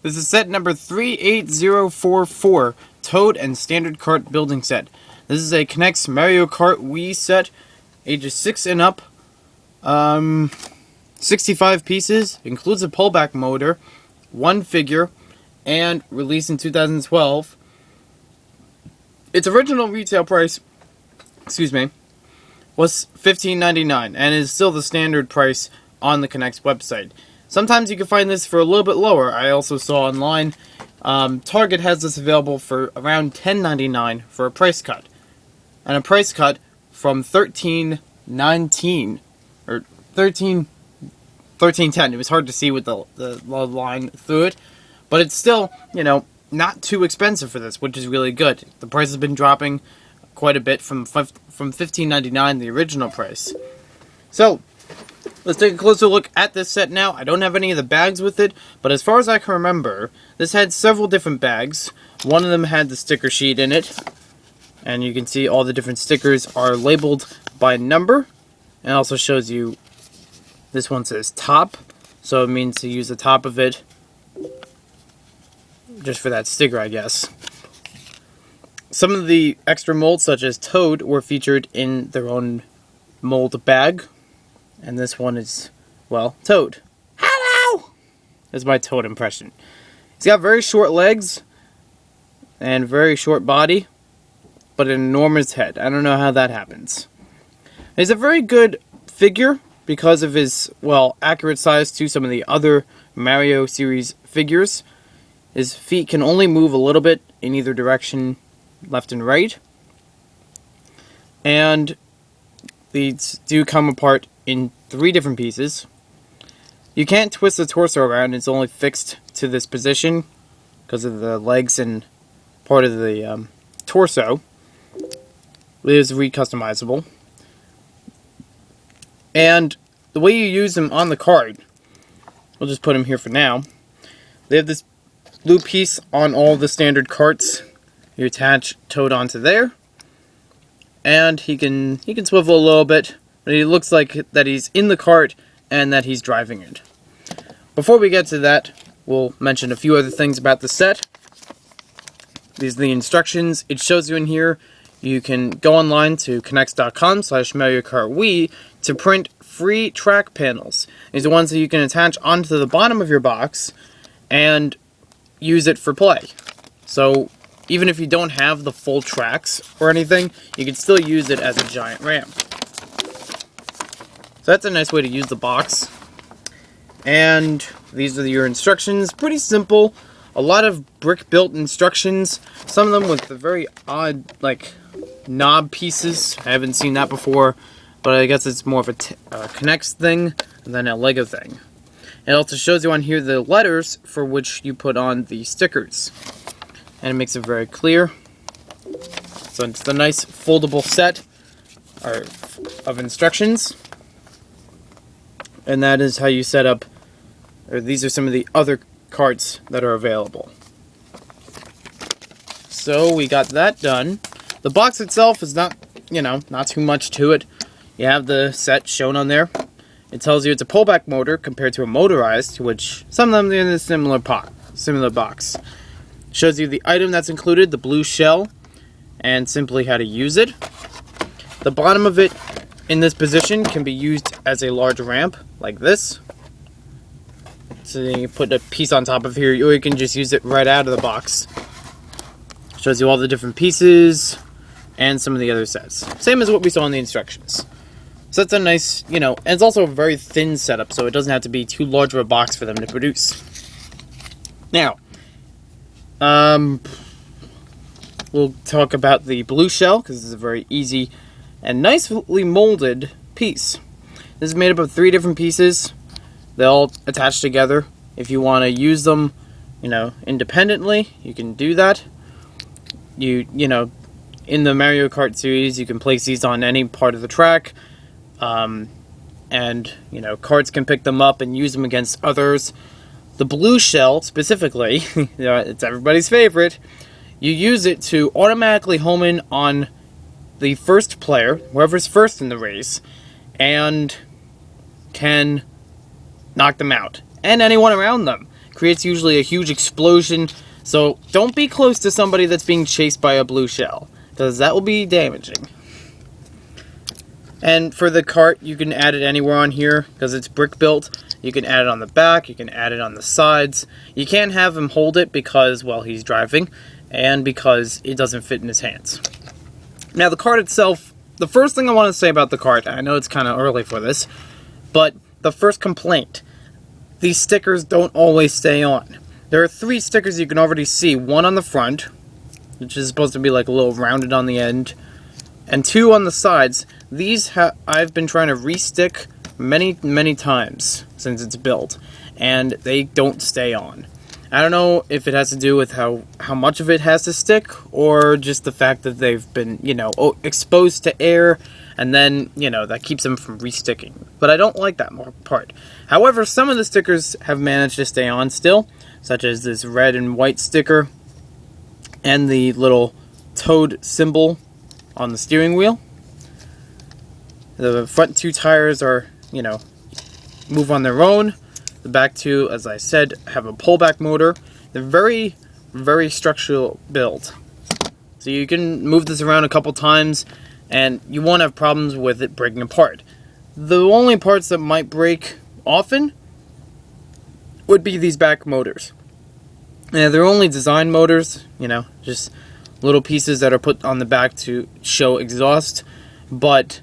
This is set number 38044, Toad and Standard Kart Building Set. This is a NEX Mario Kart Wii set, ages 6 and up. 65 pieces, includes a pullback motor, 1 figure, and released in 2012. Its original retail price, was $15.99 and is still the standard price on the NEX website. Sometimes you can find this for a little bit lower. I also saw online, Target has this available for around $10.99 for a price cut. And a price cut from $13.19 or $13.10. It was hard to see with the line through it, but it's still, not too expensive for this, which is really good. The price has been dropping quite a bit from $15.99, the original price. So let's take a closer look at this set now. I don't have any of the bags with it, but as far as I can remember, this had several different bags. One of them had the sticker sheet in it, and you can see all the different stickers are labeled by number, and it also shows you, this one says top, so it means to use the top of it just for that sticker, I guess. Some of the extra molds, such as Toad, were featured in their own mold bag. And this one is, well, Toad. Hello! That's my Toad impression. He's got very short legs and very short body, but an enormous head. I don't know how that happens. He's a very good figure because of his, accurate size to some of the other Mario series figures. His feet can only move a little bit in either direction, left and right. And these do come apart in 3 different pieces. You can't twist the torso around, it's only fixed to this position because of the legs and part of the torso. It is recustomizable. And the way you use them on the card, we'll just put them here for now. They have this blue piece on all the standard carts. You attach Toad onto there, and he can swivel a little bit, but he looks like that he's in the cart and that he's driving it. Before we get to that, we'll mention a few other things about the set. These are the instructions. It shows you in here. You can go online to knex.com/Mario Kart Wii to print free track panels. These are ones that you can attach onto the bottom of your box and use it for play. So even if you don't have the full tracks or anything, you can still use it as a giant ramp. So that's a nice way to use the box. And these are your instructions. Pretty simple. A lot of brick-built instructions. Some of them with the very odd, knob pieces. I haven't seen that before, but I guess it's more of a NEX thing than a Lego thing. It also shows you on here the letters for which you put on the stickers. And it makes it very clear. So it's a nice foldable set of instructions. And that is how you set up, or these are some of the other carts that are available. So we got that done. The box itself is not too much to it. You have the set shown on there. It tells you it's a pullback motor compared to a motorized, which some of them are in a similar box. Shows you the item that's included, the blue shell, and simply how to use it. The bottom of it in this position can be used as a large ramp, like this. So then you put a piece on top of here, or you can just use it right out of the box. Shows you all the different pieces and some of the other sets. Same as what we saw in the instructions. So that's a nice, and it's also a very thin setup, so it doesn't have to be too large of a box for them to produce. Now, we'll talk about the blue shell, because this is a very easy and nicely molded piece. This is made up of 3 different pieces. They all attach together. If you want to use them, independently, you can do that. In the Mario Kart series, you can place these on any part of the track. Carts can pick them up and use them against others. The blue shell, specifically, it's everybody's favorite. You use it to automatically home in on the first player, whoever's first in the race, and can knock them out. And anyone around them. creates usually a huge explosion. So don't be close to somebody that's being chased by a blue shell, because that will be damaging. And for the cart, you can add it anywhere on here, because it's brick built. You can add it on the back, you can add it on the sides. You can't have him hold it because, well, he's driving, and because it doesn't fit in his hands. Now the cart itself, the first thing I want to say about the cart, I know it's kind of early for this, but the first complaint, these stickers don't always stay on. There are 3 stickers you can already see, one on the front, which is supposed to be like a little rounded on the end, and 2 on the sides. These I've been trying to re-stick many times since it's built, and they don't stay on. I don't know if it has to do with how much of it has to stick, or just the fact that they've been, exposed to air, and then, that keeps them from re-sticking. But I don't like that part. However, some of the stickers have managed to stay on still, such as this red and white sticker, and the little toad symbol on the steering wheel. The front 2 tires are, move on their own. The back 2, as I said, have a pullback motor. They're very, very structural build. So you can move this around a couple times, and you won't have problems with it breaking apart. The only parts that might break often would be these back motors. And they're only design motors, just little pieces that are put on the back to show exhaust, but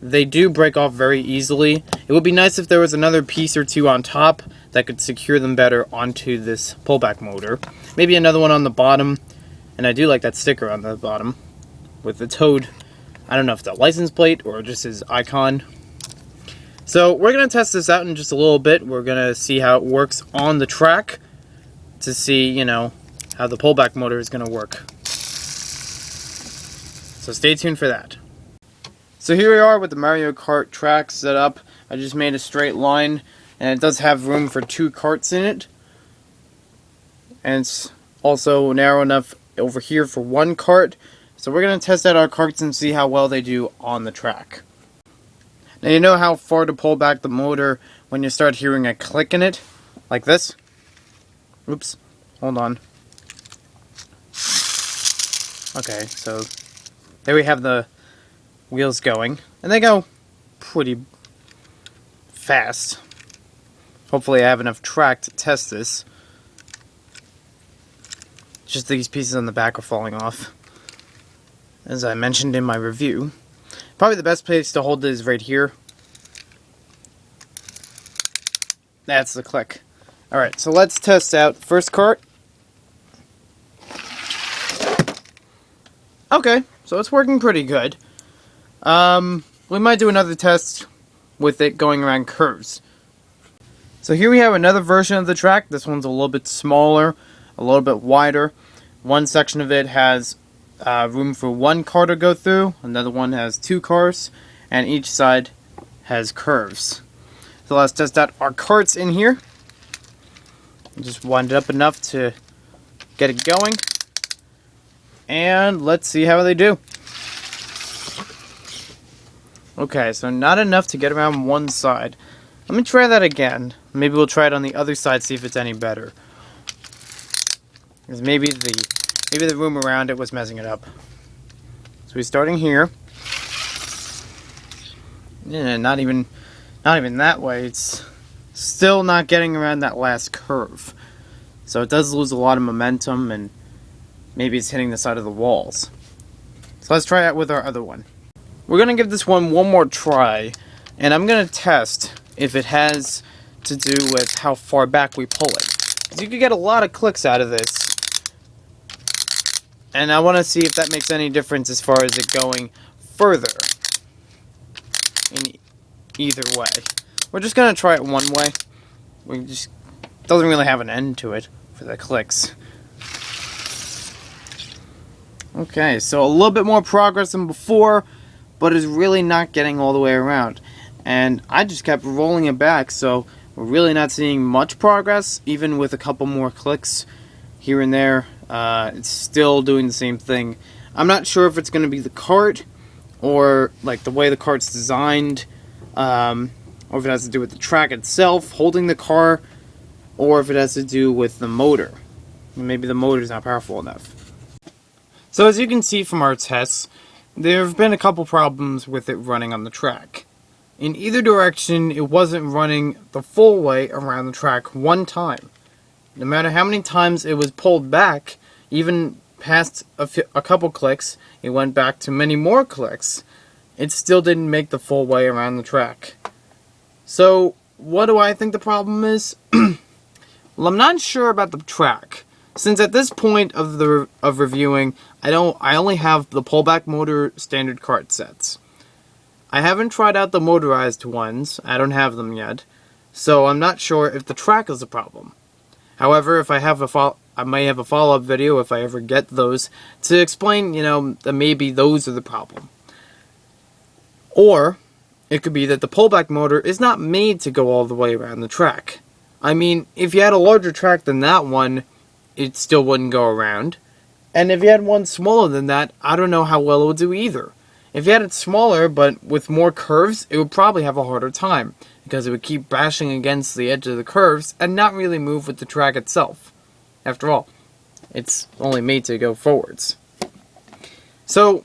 they do break off very easily. It would be nice if there was another piece or 2 on top that could secure them better onto this pullback motor. Maybe another one on the bottom, and I do like that sticker on the bottom with the toad. I don't know if it's a license plate or just his icon. So we're going to test this out in just a little bit. We're going to see how it works on the track to see, how the pullback motor is going to work. So stay tuned for that. So here we are with the Mario Kart track set up. I just made a straight line, and it does have room for 2 carts in it. And it's also narrow enough over here for 1 cart. So we're going to test out our carts and see how well they do on the track. Now you know how far to pull back the motor when you start hearing a click in it? Like this? Oops, hold on. Okay, so there we have the wheels going, and they go pretty fast. Hopefully I have enough track to test this. Just these pieces on the back are falling off, as I mentioned in my review. Probably the best place to hold it is right here. That's the click. Alright, so let's test out the first cart. Okay, so it's working pretty good. We might do another test with it going around curves. So here we have another version of the track. This one's a little bit smaller, a little bit wider. One section of it has room for 1 car to go through. Another one has 2 cars, and each side has curves. So let's test out our carts in here. Just wind it up enough to get it going. And let's see how they do. Okay, so not enough to get around one side. Let me try that again. Maybe we'll try it on the other side, see if it's any better. Because maybe the room around it was messing it up. So we're starting here. Yeah, not even that way. It's still not getting around that last curve. So it does lose a lot of momentum, and maybe it's hitting the side of the walls. So let's try it with our other one. We're going to give this one more try, and I'm going to test if it has to do with how far back we pull it. Because you could get a lot of clicks out of this, and I want to see if that makes any difference as far as it going further in either way. We're just going to try it one way. It doesn't really have an end to it for the clicks. Okay, so a little bit more progress than before, but it's really not getting all the way around. And I just kept rolling it back, so we're really not seeing much progress, even with a couple more clicks here and there. It's still doing the same thing. I'm not sure if it's going to be the cart, or like the way the cart's designed, or if it has to do with the track itself, holding the car or if it has to do with the motor. Maybe the motor is not powerful enough. So as you can see from our tests, there have been a couple problems with it running on the track. In either direction, it wasn't running the full way around the track one time. No matter how many times it was pulled back, even past a couple clicks, it went back to many more clicks, it still didn't make the full way around the track. So, what do I think the problem is? Well, I'm not sure about the track, since at this point of reviewing, I only have the pullback motor standard kart sets. I haven't tried out the motorized ones, I don't have them yet, so I'm not sure if the track is a problem. However, if I have I may have a follow-up video if I ever get those to explain, that maybe those are the problem. Or it could be that the pullback motor is not made to go all the way around the track. I mean, if you had a larger track than that one, it still wouldn't go around. And if you had one smaller than that, I don't know how well it would do either. If you had it smaller, but with more curves, it would probably have a harder time, because it would keep bashing against the edge of the curves and not really move with the track itself. After all, it's only made to go forwards. So,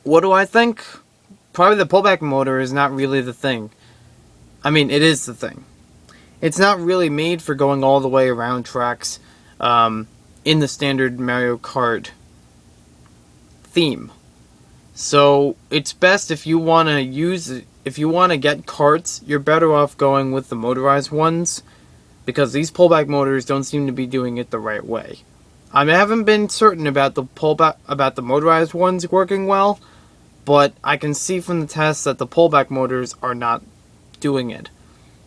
what do I think? Probably the pullback motor is not really the thing. I mean, it is the thing. It's not really made for going all the way around tracks in the standard Mario Kart theme. So it's best if you want to get karts, you're better off going with the motorized ones, because these pullback motors don't seem to be doing it the right way. I haven't been certain about the motorized ones working well, but I can see from the tests that the pullback motors are not doing it.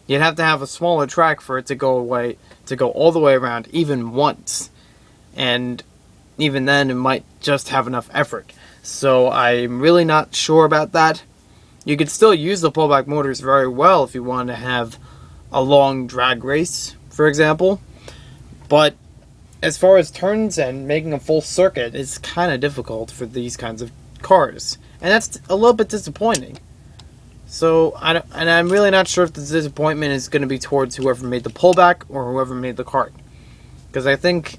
You'd have to have a smaller track for it to go all the way around even once. And even then, it might just have enough effort. So I'm really not sure about that. You could still use the pullback motors very well if you want to have a long drag race, for example. But as far as turns and making a full circuit, it's kind of difficult for these kinds of cars. And that's a little bit disappointing. So, I'm really not sure if the disappointment is going to be towards whoever made the pullback or whoever made the kart. Because I think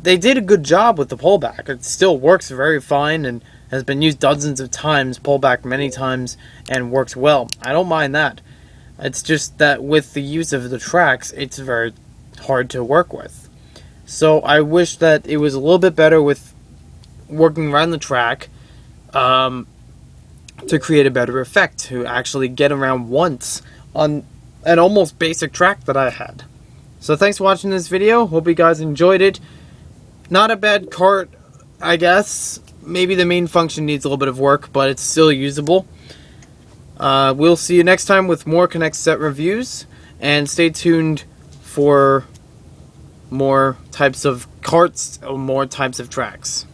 they did a good job with the pullback. It still works very fine and has been used dozens of times, pullback many times, and works well. I don't mind that. It's just that with the use of the tracks, it's very hard to work with. So I wish that it was a little bit better with working around the track, to create a better effect, to actually get around once on an almost basic track that I had. So thanks for watching this video. Hope you guys enjoyed it. Not a bad kart, I guess. Maybe the main function needs a little bit of work, but it's still usable. We'll see you next time with more Connect set reviews, and stay tuned for more types of karts or more types of tracks.